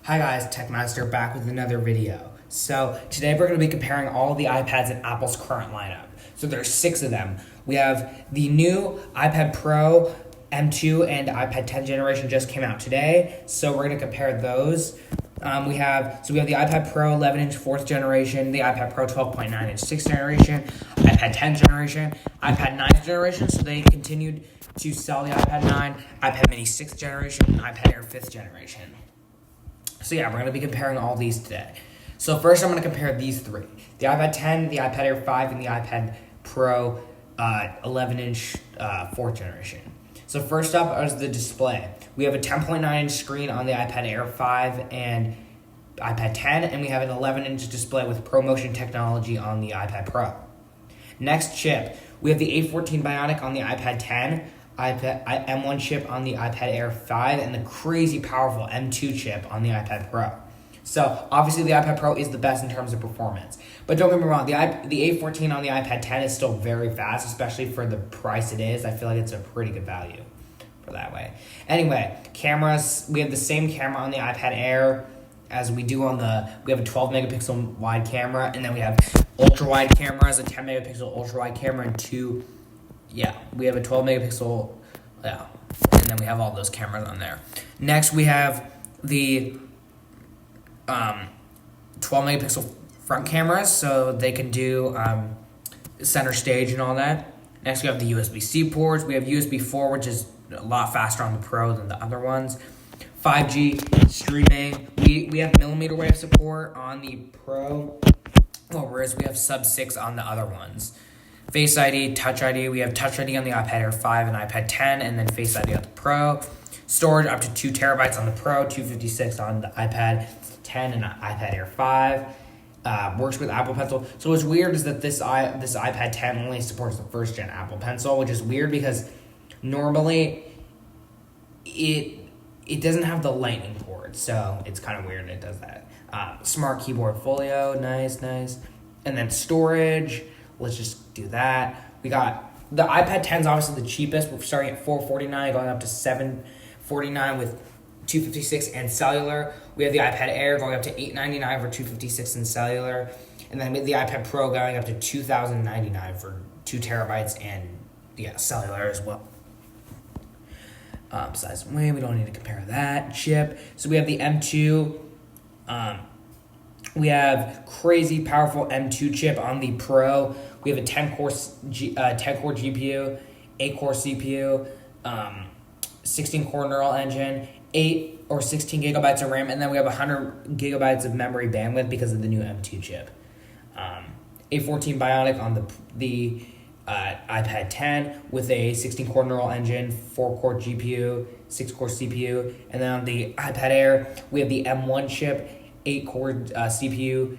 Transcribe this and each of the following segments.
Hi guys, TechMaster back with another video. So today we're going to be comparing all the iPads in Apple's current lineup. So there's 6 of them. We have the new iPad Pro M2 and iPad 10 generation just came out today. So we're going to compare those. We have the iPad Pro 11-inch 4th generation, the iPad Pro 12.9-inch 6th generation, iPad 10 generation, iPad 9th generation. So they continued to sell the iPad 9, iPad mini 6th generation, and iPad Air 5th generation. So yeah, we're going to be comparing all these today. So first I'm going to compare these 3. The iPad 10, the iPad Air 5, and the iPad Pro 11-inch 4th generation. So first up is the display. We have a 10.9-inch screen on the iPad Air 5 and iPad 10, and we have an 11-inch display with ProMotion technology on the iPad Pro. Next chip, we have the A14 Bionic on the iPad 10, M1 chip on the iPad Air 5, and the crazy powerful M2 chip on the iPad Pro. So obviously the iPad Pro is the best in terms of performance. But don't get me wrong, the A14 on the iPad 10 is still very fast, especially for the price it is. I feel like it's a pretty good value for that way. Anyway, cameras, we have the same camera on the iPad Air as we do on we have a 12 megapixel wide camera, and then we have ultra wide cameras, a 10 megapixel ultra wide camera, and we have a 12 megapixel, and then we have all those cameras on there. Next, we have the 12 megapixel front cameras, so they can do center stage and all that. Next, we have the USB-C ports. We have USB 4, which is a lot faster on the Pro than the other ones. 5G streaming. We have millimeter wave support on the Pro, whereas we have sub-6 on the other ones. Face ID, Touch ID. We have Touch ID on the iPad Air 5 and iPad 10, and then Face ID on the Pro. Storage up to 2 terabytes on the Pro, 256 on the iPad 10 and iPad Air 5. Works with Apple Pencil. So what's weird is that this iPad 10 only supports the first gen Apple Pencil, which is weird because normally it doesn't have the lightning port, so it's kind of weird it does that. Smart keyboard folio, nice. And then storage, let's just do that. We got the iPad 10 is obviously the cheapest. We're starting at $449, going up to $749 with 256 and cellular. We have the iPad Air going up to $899 for 256 and cellular, and then with the iPad Pro going up to $2,099 for 2 terabytes and cellular as well. Size and weight, we don't need to compare that. Chip, so we have the M2. We have crazy powerful M2 chip on the Pro. We have a 10-core GPU, 8-core CPU, 16-core neural engine, 8 or 16 gigabytes of RAM, and then we have 100 gigabytes of memory bandwidth because of the new M2 chip. A14 Bionic on the iPad 10 with a 16-core neural engine, 4-core GPU, 6-core CPU, and then on the iPad Air, we have the M1 chip, 8-core CPU,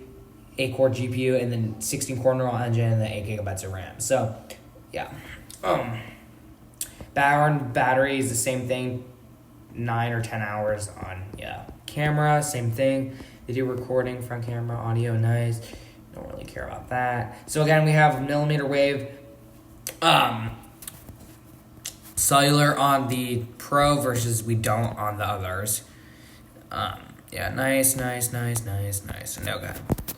8-core GPU, and then 16-core neural engine, and then 8 gigabytes of RAM. So, yeah. Battery is the same thing, 9 or 10 hours on, Camera, same thing. Video recording, front camera, audio, nice. Don't really care about that. So again, we have millimeter wave, cellular on the Pro versus we don't on the others. Nice. Okay.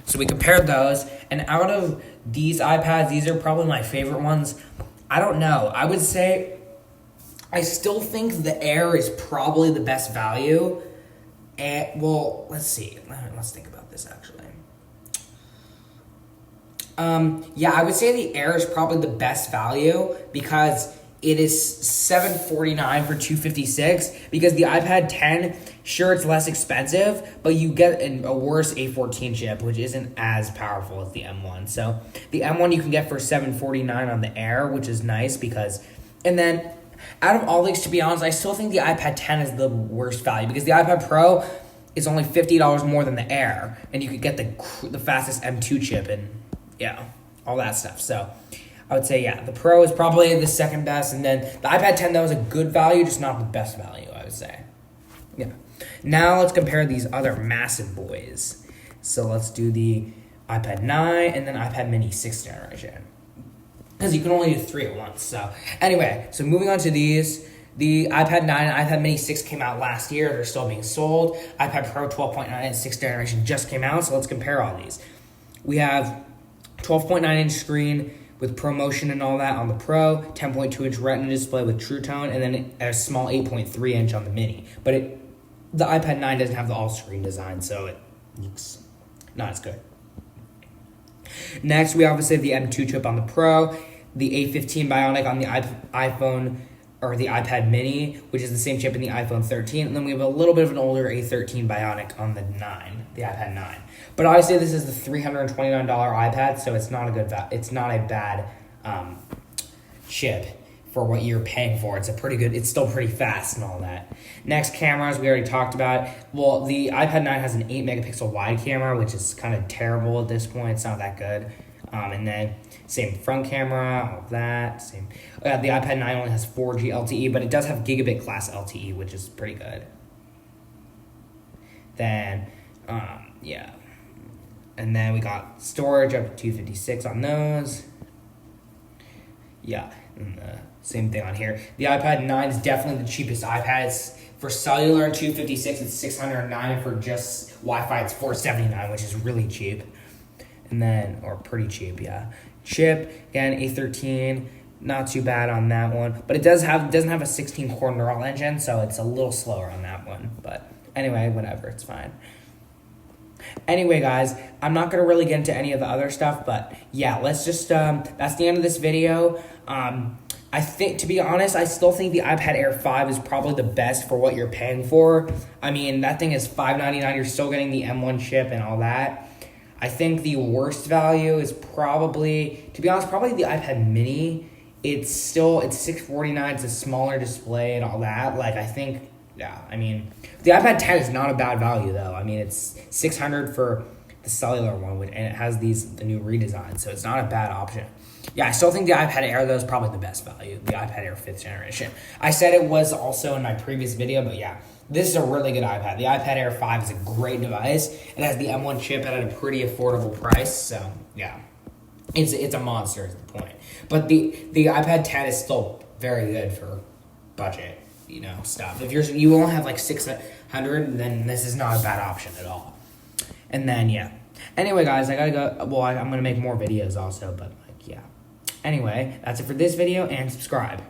So we compared those, and out of these iPads, these are probably my favorite ones. I don't know. I would say I still think the Air is probably the best value. Let's see. Let's think about this actually. I would say the Air is probably the best value because it is $749 for 256. Because the iPad 10, sure, it's less expensive, but you get a worse A14 chip, which isn't as powerful as the M1. So the M1 you can get for $749 on the Air, which is nice and then out of all these, to be honest, I still think the iPad 10 is the worst value because the iPad Pro is only $50 more than the Air, and you could get the fastest M2 chip and all that stuff. So I would say, the Pro is probably the second best, and then the iPad 10, though, is a good value, just not the best value, I would say. Now let's compare these other massive boys. So let's do the iPad 9 and then iPad mini 6th generation. Because you can only do 3 at once. So anyway, moving on to these. The iPad 9 and iPad mini 6 came out last year. They're still being sold. iPad Pro 12.9 and 6th generation just came out, so let's compare all these. We have 12.9-inch screen with ProMotion and all that on the Pro, 10.2-inch Retina display with True Tone, and then a small 8.3-inch on the Mini. But the iPad 9 doesn't have the all-screen design, so it looks not as good. Next, we obviously have the M2 chip on the Pro, the A15 Bionic on the iPhone or the iPad Mini, which is the same chip in the iPhone 13, and then we have a little bit of an older A13 Bionic on the 9, the iPad 9. But obviously, this is the $329 iPad, so it's not a bad chip for what you're paying for. It's still pretty fast and all that. Next, cameras, we already talked about. Well, the iPad 9 has an 8 megapixel wide camera, which is kind of terrible at this point. It's not that good. And then same front camera, all of that. The iPad 9 only has 4G LTE, but it does have gigabit class LTE, which is pretty good. Then, yeah. And then we got storage up to 256 on those. Yeah, and same thing on here. The iPad 9 is definitely the cheapest iPad. For cellular and 256, it's $609. For just Wi-Fi, it's $479, which is really cheap. And then, or pretty cheap, yeah. Chip, again, A13, not too bad on that one. But it doesn't have a 16-core neural engine, so it's a little slower on that one. But anyway, whatever, it's fine. Anyway, guys, I'm not going to really get into any of the other stuff, but yeah, let's just, that's the end of this video. I think, to be honest, I still think the iPad Air 5 is probably the best for what you're paying for. I mean, that thing is $599. You're still getting the M1 chip and all that. I think the worst value is probably, to be honest, probably the iPad mini. It's $649. It's a smaller display and all that. Like, I think, yeah, I mean, the iPad 10 is not a bad value, though. I mean, it's $600 for the cellular one, and it has the new redesign, so it's not a bad option. Yeah, I still think the iPad Air, though, is probably the best value, the iPad Air 5th generation. I said it was also in my previous video, but yeah, this is a really good iPad. The iPad Air 5 is a great device. It has the M1 chip at a pretty affordable price, so yeah, it's a monster is the point. But the iPad 10 is still very good for budget, stuff. If you only have like $600, then this is not a bad option at all. And then, yeah. Anyway, guys, I gotta go. Well, I'm gonna make more videos also, but yeah. Anyway, that's it for this video, and subscribe.